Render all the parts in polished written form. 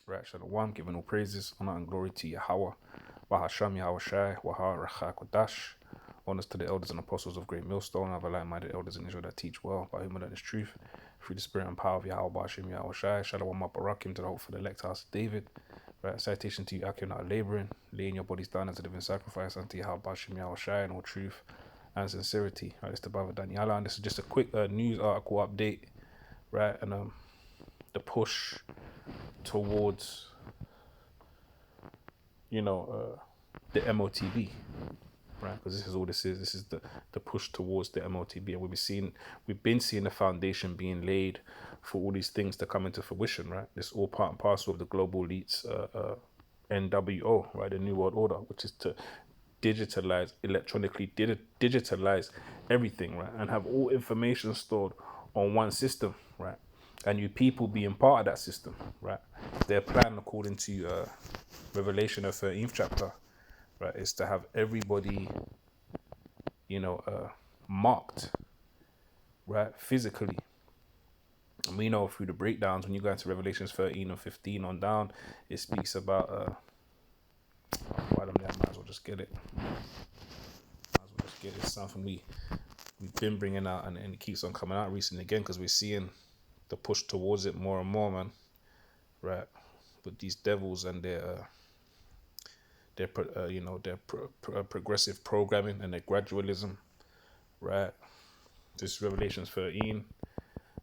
Right, Shalom, giving all praises, honor and glory to Yahweh, Bahasham Yahweh Shai, Waha Racha Kodash. Honors to the elders and apostles of Great Millstone, other like-minded elders in Israel that teach well, by whom learn is truth, through the spirit and power of Yahweh Bahasham Yahweh Shai. Shalom Barakim to the hope for the elect house of David. Right, citation to you, Akim, not laboring, laying your bodies down as a living sacrifice unto Yahweh Bahasham Yahweh Shai in all truth and sincerity. Right, it's the brother Daniela, and this is just a quick news article update, right, and the push towards the MOTB, right? Because this is all this is. This is the push towards the MOTB, and we've been seeing the foundation being laid for all these things to come into fruition, right? This all part and parcel of the global elites, NWO, right? The New World Order, which is to digitalize, electronically digitalize everything, right? And have all information stored on one system, right? And you people being part of that system, right? Their plan, according to Revelation, the 13th chapter, right, is to have everybody, marked, right, physically. And we know through the breakdowns, when you go into Revelations 13 and 15 on down, it speaks about, why don't I might as well just get it. Might as well just get it. It's something we've been bringing out, and it keeps on coming out recently again, because we're seeing the push towards it more and more, man, right? But these devils and their progressive programming and their gradualism, right? This is Revelations 13,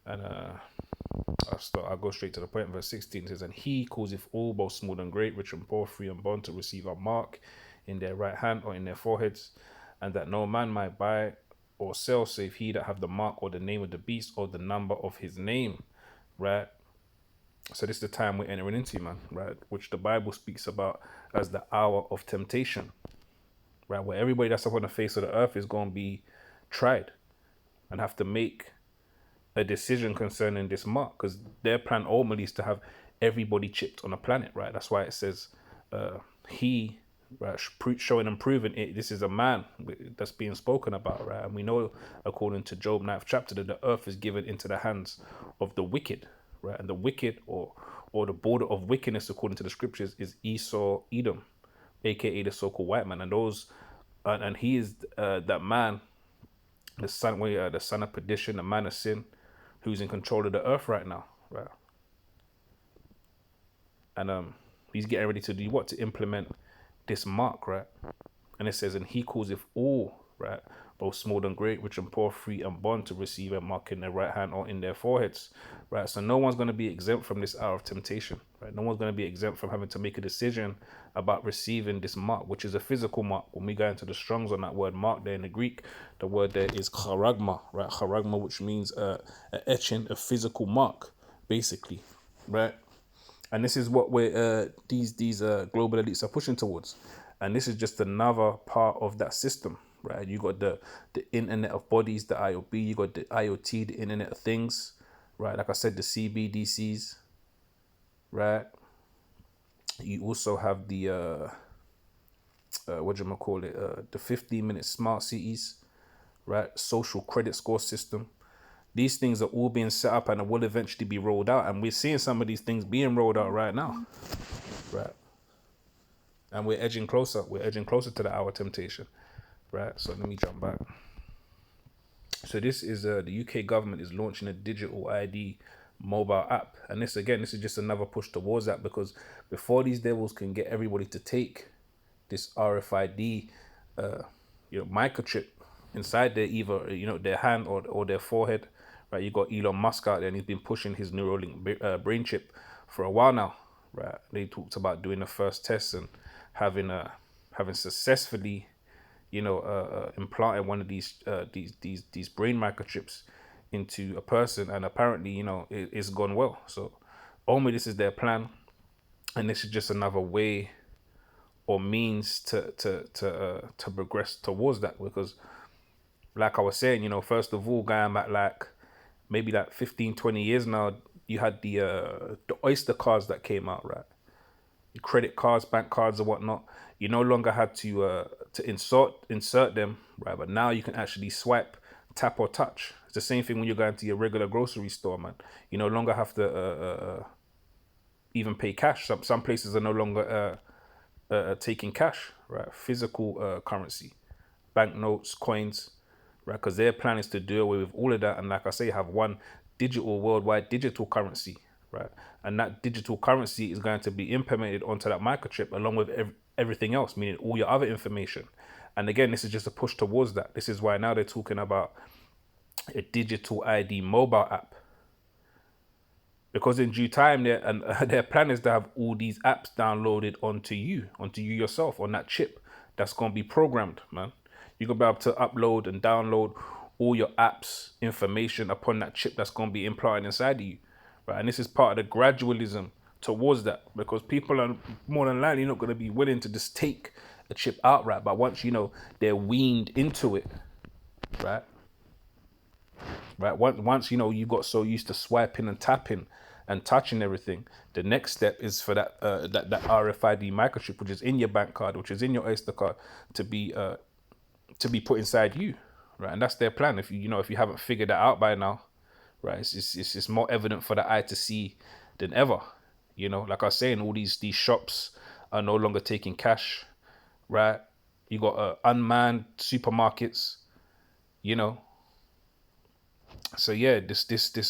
and I'll go straight to the point. Verse 16 says, "And he causeth all, both small and great, rich and poor, free and bond, to receive a mark in their right hand or in their foreheads, and that no man might buy or sell save he that have the mark or the name of the beast or the number of his name," right? So this is the time we're entering into, man, right? Which the Bible speaks about as the hour of temptation, right? Where everybody that's up on the face of the earth is going to be tried and have to make a decision concerning this mark, because their plan ultimately is to have everybody chipped on the planet, right? That's why it says he, right, showing and proving it. This is a man that's being spoken about, right? And we know, according to Job 9th chapter, that the earth is given into the hands of the wicked, right? And the wicked, or the border of wickedness, according to the scriptures, is Esau, Edom, aka the so-called white man, and those, and he is that man, the son of perdition, the man of sin, who's in control of the earth right now, right? And he's getting ready to do what? To implement this mark, right? And it says, "And he causeth all, right, both small and great, rich and poor, free and bond, to receive a mark in their right hand or in their foreheads," right? So no one's going to be exempt from this hour of temptation, right? No one's going to be exempt from having to make a decision about receiving this mark, which is a physical mark. When we go into the Strongs on that word mark there in the Greek, the word there is charagma, right? Charagma, which means a etching, a physical mark, basically, right? And this is what these global elites are pushing towards, and this is just another part of that system, right? You got the Internet of Bodies, the IOB. You got the IoT, the Internet of Things, right? Like I said, the CBDCs, right? You also have the what do you call it? The 15-minute smart cities, right? Social credit score system. These things are all being set up and will eventually be rolled out, and we're seeing some of these things being rolled out right now, right? And we're edging closer. We're edging closer to the hour of temptation, right? So let me jump back. So this is the UK government is launching a digital ID mobile app, and this is just another push towards that, because before these devils can get everybody to take this RFID, microchip inside their either their hand or their forehead, right? You got Elon Musk out there, and he's been pushing his Neuralink brain chip for a while now, right? They talked about doing the first tests and having successfully, implanted one of these brain microchips into a person, and apparently, it's gone well. So, only this is their plan, and this is just another way or means to progress towards that. Because, like I was saying, first of all, going back like maybe like 15, 20 years now, you had the Oyster cards that came out, right? Your credit cards, bank cards, or whatnot. You no longer had to insert them, right? But now you can actually swipe, tap, or touch. It's the same thing when you're going to your regular grocery store, man. You no longer have to even pay cash. Some places are no longer taking cash, right? Physical currency, banknotes, coins, right? Because their plan is to do away with all of that, and like I say, have one digital worldwide digital currency, right? And that digital currency is going to be implemented onto that microchip along with everything else, meaning all your other information. And again, this is just a push towards that. This is why now they're talking about a digital ID mobile app, because in due time their plan is to have all these apps downloaded onto you yourself on that chip that's going to be programmed, man. You're going to be able to upload and download all your apps information upon that chip that's going to be implanted inside of you, right? And this is part of the gradualism towards that, because people are more than likely not going to be willing to just take a chip outright, but once they're weaned into it, right? Right. Once you got so used to swiping and tapping and touching everything, the next step is for that that RFID microchip, which is in your bank card, which is in your Oyster card, to be put inside you, right? And that's their plan. If if you haven't figured that out by now, right? It's more evident for the eye to see than ever. Like I was saying, all these shops are no longer taking cash, right? You got unmanned supermarkets, you know. So yeah, this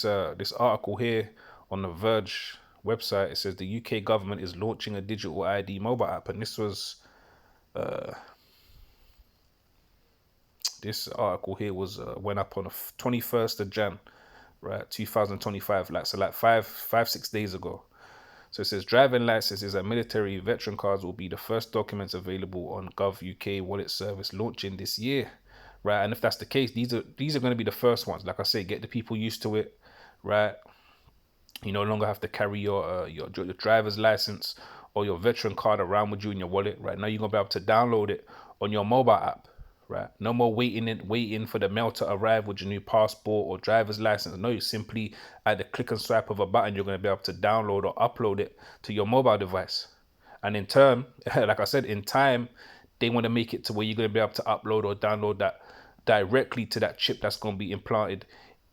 article here on the Verge website, it says the UK government is launching a digital ID mobile app, and this article here was went up on the 21st of Jan, right, 2025, like 6 days ago. So it says driving licenses and military veteran cards will be the first documents available on Gov UK wallet service launching this year. Right, and if that's the case, these are going to be the first ones. Like I say, get the people used to it, right? You no longer have to carry your driver's license or your veteran card around with you in your wallet. Right now, you're gonna be able to download it on your mobile app. Right, no more waiting for the mail to arrive with your new passport or driver's license. No, you simply at the click and swipe of a button, you're gonna be able to download or upload it to your mobile device. And in turn, like I said, in time, they want to make it to where you're going to be able to upload or download that directly to that chip that's going to be implanted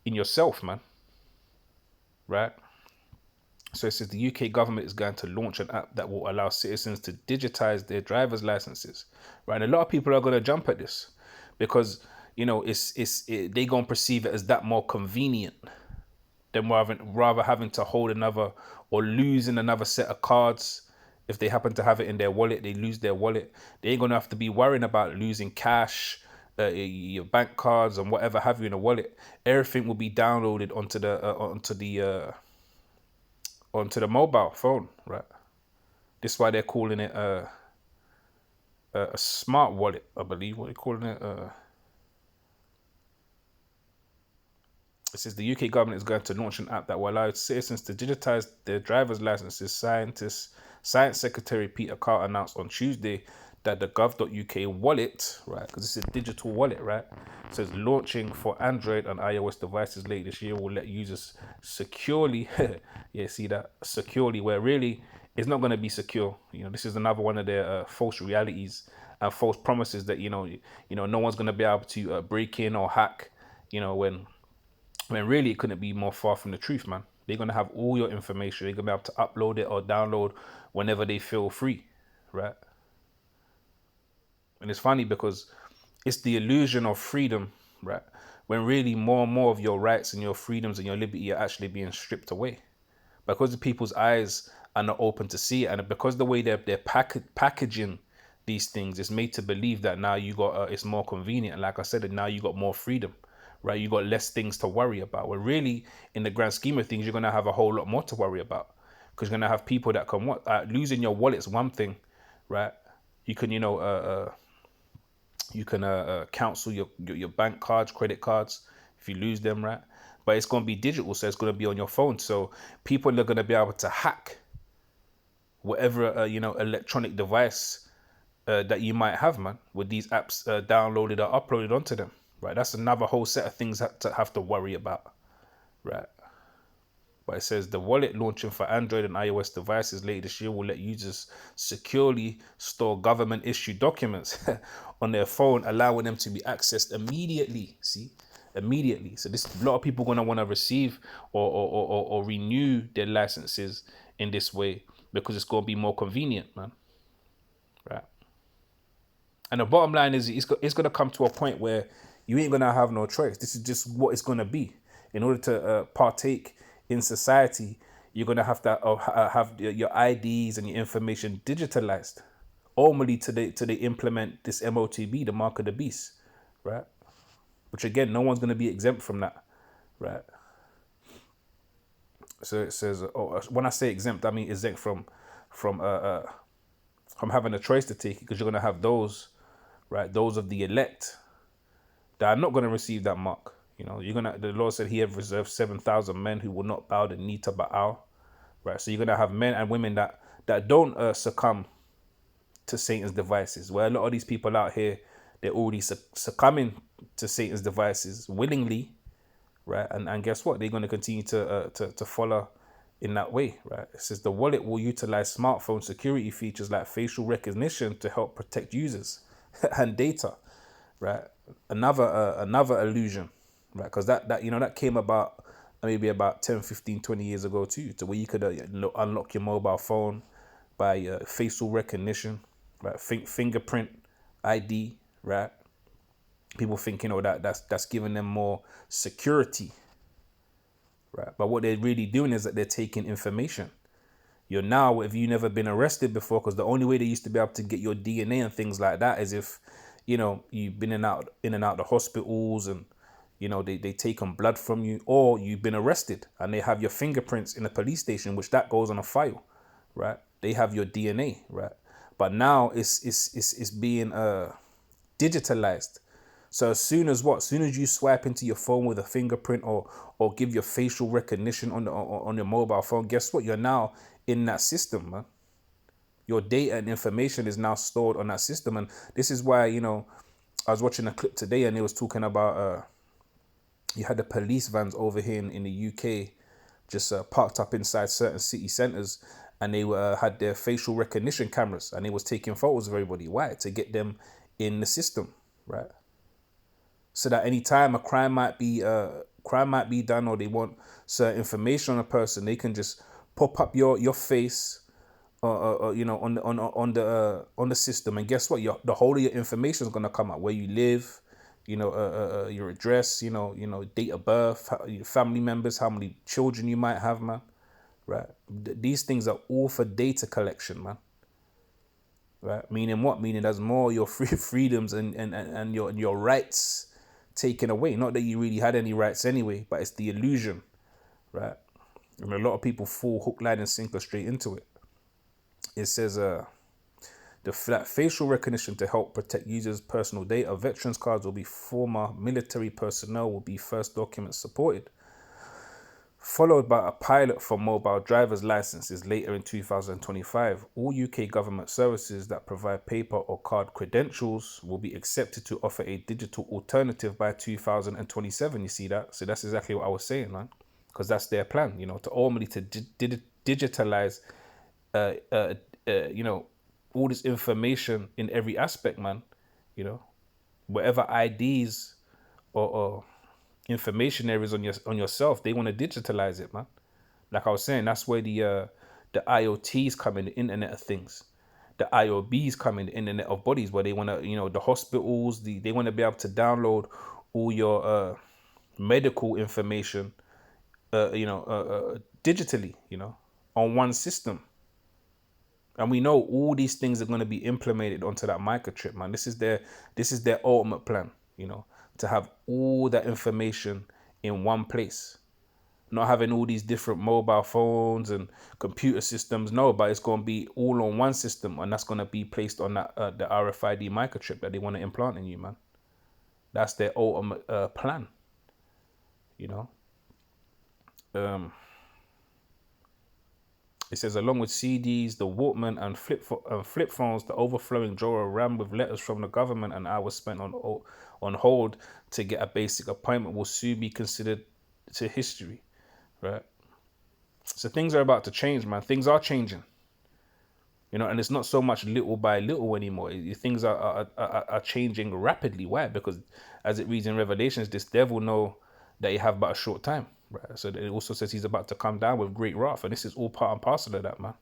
in yourself, man. Right? So it says the UK government is going to launch an app that will allow citizens to digitize their driver's licenses. Right? And a lot of people are going to jump at this because, they're going to perceive it as that more convenient than rather having to hold another or losing another set of cards. If they happen to have it in their wallet, they lose their wallet. They ain't gonna have to be worrying about losing cash, your bank cards, and whatever have you in a wallet. Everything will be downloaded onto the mobile phone, right? This is why they're calling it a smart wallet, I believe. What are they calling it? It says the UK government is going to launch an app that will allow citizens to digitize their driver's licenses. Science Secretary Peter Carr announced on Tuesday that the gov.uk wallet, right, because it's a digital wallet, right, says launching for Android and iOS devices late this year will let users securely, securely, where really it's not going to be secure. This is another one of their false realities and false promises that, no one's going to be able to break in or hack, when really it couldn't be more far from the truth, man. They're going to have all your information. They're going to be able to upload it or download whenever they feel free, right? And it's funny because it's the illusion of freedom, right? When really more and more of your rights and your freedoms and your liberty are actually being stripped away. Because the people's eyes are not open to see it, and because the way they're packaging these things is made to believe that now it's more convenient. And like I said, now you got more freedom. Right, you got less things to worry about. Well, really, in the grand scheme of things, you're gonna have a whole lot more to worry about, because you're gonna have people that can losing your wallet's one thing, right? You can, cancel your bank cards, credit cards if you lose them, right? But it's gonna be digital, so it's gonna be on your phone. So people are gonna be able to hack whatever electronic device that you might have, man, with these apps downloaded or uploaded onto them. Right, that's another whole set of things to have to worry about, right? But it says the wallet launching for Android and iOS devices later this year will let users securely store government-issued documents on their phone, allowing them to be accessed immediately. Immediately. So a lot of people going to want to receive or renew their licenses in this way because it's going to be more convenient, man. Right. And the bottom line is it's going to come to a point where you ain't going to have no choice. This is just what it's going to be. In order to partake in society, you're going to have your IDs and your information digitalized. Ultimately, till they implement this MOTB, the mark of the beast, right? Which again, no one's going to be exempt from that, right? So it says, when I say exempt, I mean exempt from having a choice to take it, because you're going to have those, right? Those of the elect that are not going to receive that mark. You know, the Lord said He have reserved 7,000 men who will not bow the knee to Baal, right? So you're gonna have men and women that don't succumb to Satan's devices. Where a lot of these people out here, they're already succumbing to Satan's devices willingly, right? And guess what? They're gonna continue to follow in that way, right? It says the wallet will utilize smartphone security features like facial recognition to help protect users and data, right? Another illusion, right? Because that came about maybe about 10, 15, 20 years ago too, to where you could unlock your mobile phone by facial recognition, right? Fingerprint ID, right? People think, that's giving them more security, right? But what they're really doing is that they're taking information. You're now, if you've never been arrested before, because the only way they used to be able to get your DNA and things like that is if, you've been in and out the hospitals, and they taken blood from you, or you've been arrested and they have your fingerprints in the police station, which that goes on a file, right? They have your DNA, right? But now it's being digitalized. So as soon as you swipe into your phone with a fingerprint, or give your facial recognition on your mobile phone, guess what? You're now in that system, man. Your data and information is now stored on that system. And this is why, I was watching a clip today and it was talking about you had the police vans over here in the UK just parked up inside certain city centres, and they had their facial recognition cameras, and they was taking photos of everybody. Why? To get them in the system, right? So that any time a crime might be done, or they want certain information on a person, they can just pop up your face, on the system, and guess what? The whole of your information is gonna come out: where you live, your address, date of birth, your family members, how many children you might have, man. Right? These things are all for data collection, man. Right? Meaning what? Meaning there's more your freedoms and your rights taken away. Not that you really had any rights anyway, but it's the illusion, right? And a lot of people fall hook, line, and sinker straight into it. It says the facial recognition to help protect users' personal data. Veterans cards will be former military personnel will be first document supported, followed by a pilot for mobile driver's licenses later in 2025. All UK government services that provide paper or card credentials will be accepted to offer a digital alternative by 2027. You see that? So that's exactly what I was saying, man. Because that's their plan, to ultimately to digitalize, all this information in every aspect, man. Whatever IDs or information there is on yourself, they want to digitalize it, man. Like I was saying, that's where the IoTs come in, the Internet of Things. The IOBs come in, the Internet of Bodies, where they want to, the hospitals, they want to be able to download all your medical information, digitally, on one system. And we know all these things are going to be implemented onto that microchip, man. This is their ultimate plan, to have all that information in one place. Not having all these different mobile phones and computer systems, no, but it's going to be all on one system, and that's going to be placed on that the RFID microchip that they want to implant in you, man. That's their ultimate plan, It says, along with CDs, the Walkman, and flip phones, the overflowing drawer of RAM with letters from the government and hours spent on hold to get a basic appointment will soon be considered to history, right? So things are about to change, man. Things are changing, and it's not so much little by little anymore. Things are changing rapidly. Why? Because as it reads in Revelations, this devil know that you have but a short time. right? So it also says he's about to come down with great wrath, and this is all part and parcel of that, man,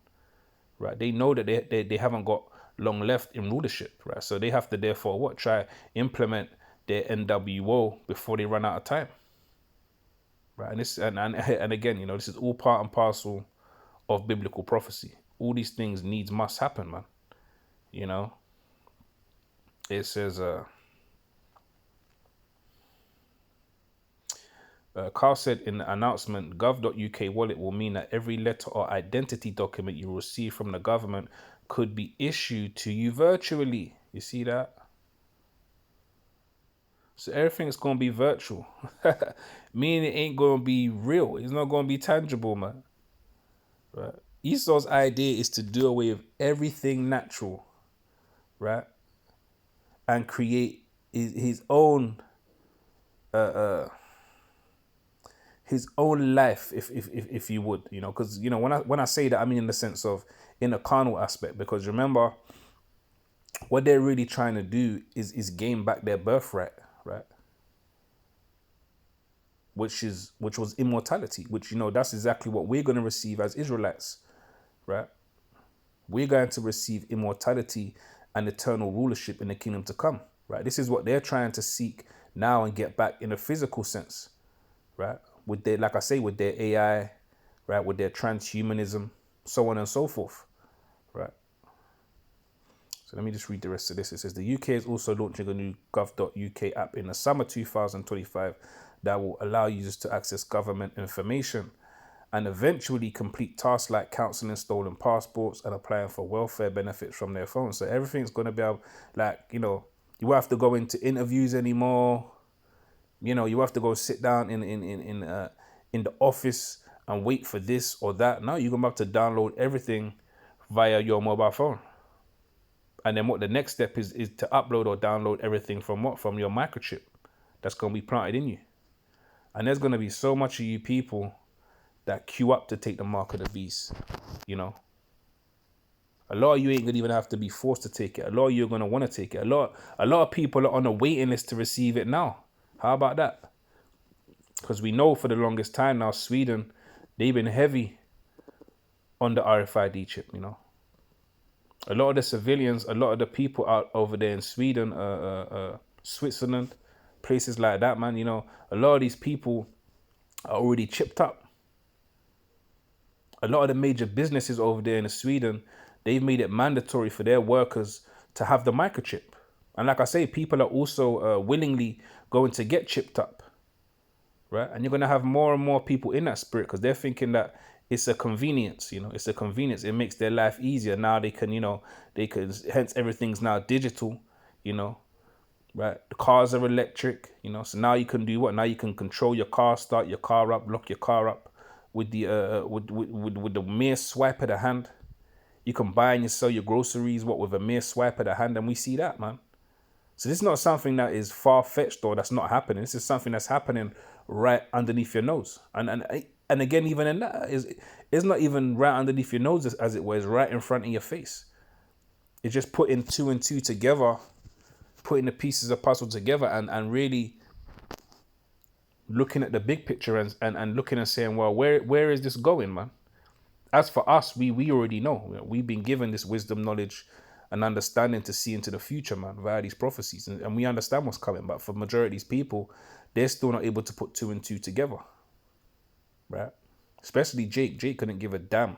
right? They know that they haven't got long left in rulership, right? So they have to therefore what, try implement their NWO before they run out of time, right? And this and again, this is all part and parcel of biblical prophecy. All these things must happen, man. It says Carl said in the announcement, gov.uk wallet will mean that every letter or identity document you receive from the government could be issued to you virtually. You see that? So everything is going to be virtual. Meaning it ain't going to be real. It's not going to be tangible, man. Right? Esau's idea is to do away with everything natural, right? And create his own life, if you would, because when I say that, I mean in the sense of in a carnal aspect, because remember what they're really trying to do is gain back their birthright, right? Which was immortality, which that's exactly what we're going to receive as Israelites, right? We're going to receive immortality and eternal rulership in the kingdom to come, right? This is what they're trying to seek now and get back in a physical sense, right? With their, like I say, with their AI, right? With their transhumanism, so on and so forth, right? So let me just read the rest of this. It says the UK is also launching a new gov.uk app in the summer 2025 that will allow users to access government information and eventually complete tasks like cancelling stolen passports and applying for welfare benefits from their phones. So everything's going to be able, like, you won't have to go into interviews anymore. You have to go sit down in the office and wait for this or that. Now you're going to have to download everything via your mobile phone. And then what the next step is to upload or download everything from what? From your microchip that's going to be planted in you. And there's going to be so much of you people that queue up to take the mark of the beast, A lot of you ain't going to even have to be forced to take it. A lot of you are going to want to take it. A lot of people are on a waiting list to receive it now. How about that? Because we know for the longest time now, Sweden, they've been heavy on the RFID chip, A lot of the civilians, a lot of the people out over there in Sweden, Switzerland, places like that, man, a lot of these people are already chipped up. A lot of the major businesses over there in Sweden, they've made it mandatory for their workers to have the microchip. And like I say, people are also willingly going to get chipped up, right? And you're going to have more and more people in that spirit because they're thinking that it's a convenience, it's a convenience. It makes their life easier. Now they can, hence everything's now digital, right? The cars are electric, so now you can do what? Now you can control your car, start your car up, lock your car up with the with the mere swipe of the hand. You can buy and you sell your groceries, with a mere swipe of the hand. And we see that, man. So this is not something that is far-fetched or that's not happening. This is something that's happening right underneath your nose. And again, even in that, it's not even right underneath your nose as it was, right in front of your face. It's just putting two and two together, putting the pieces of puzzle together and really looking at the big picture and looking and saying, well, where is this going, man? As for us, we already know. We've been given this wisdom, knowledge, and understanding to see into the future, man, via these prophecies. And we understand what's coming. But for the majority of these people, they're still not able to put two and two together. Right? Especially Jake. Jake couldn't give a damn.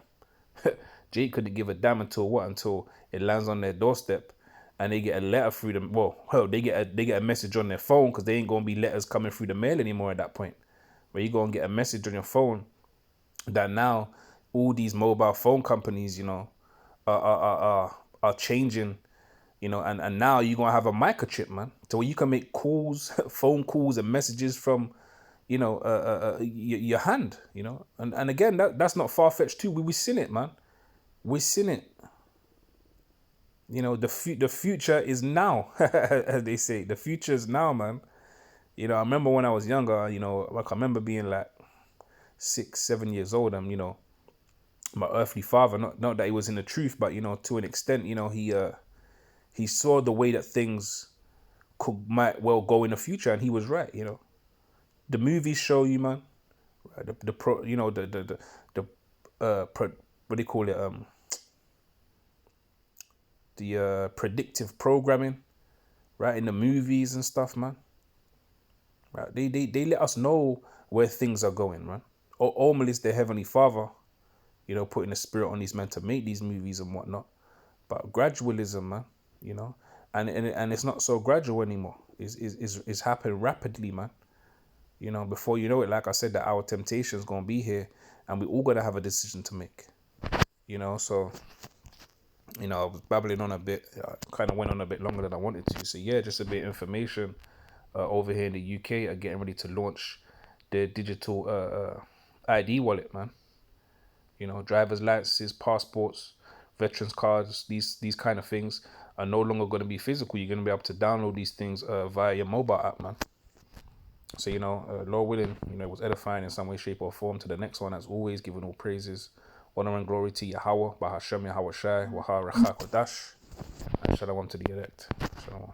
Jake couldn't give a damn until what? Until it lands on their doorstep and they get a letter through them. They get a message on their phone because they ain't going to be letters coming through the mail anymore at that point. Where you go and get a message on your phone that now all these mobile phone companies, are changing, and now you're going to have a microchip, man. So where you can make calls, phone calls and messages from, your hand, And again, that's not far-fetched too. We seen it, man. We seen it. The future is now, as they say. The future is now, man. I remember when I was younger, like I remember being like 6, 7 years old, and, my earthly father, not that he was in the truth, but, to an extent, he saw the way that things might well go in the future, and he was right, The movies show you, man, Right? The pro, you know, what do you call it? The predictive programming, right? In the movies and stuff, man. Right? They let us know where things are going, man. Ultimately, it's their heavenly Father, you know, putting the spirit on these men to make these movies and whatnot. But gradualism, man, you know, and it's not so gradual anymore. It's happening rapidly, man. You know, before you know it, like I said, that our temptation is gonna be here, and we all gotta have a decision to make. You know, so you know, I was babbling on a bit. I kind of went on a bit longer than I wanted to. So yeah, just a bit of information. Over here in the UK are getting ready to launch their digital ID wallet, man. You know, driver's licenses, passports, veterans cards, these kind of things are no longer going to be physical. You're going to be able to download these things via your mobile app, man. So, you know, Lord willing, you know, it was edifying in some way, shape, or form. To the next one, as always, giving all praises, honor, and glory to Yahweh, Bahashem Yahweh Shai, Waha Racha Kodash, and Shalom to the elect. Shalom.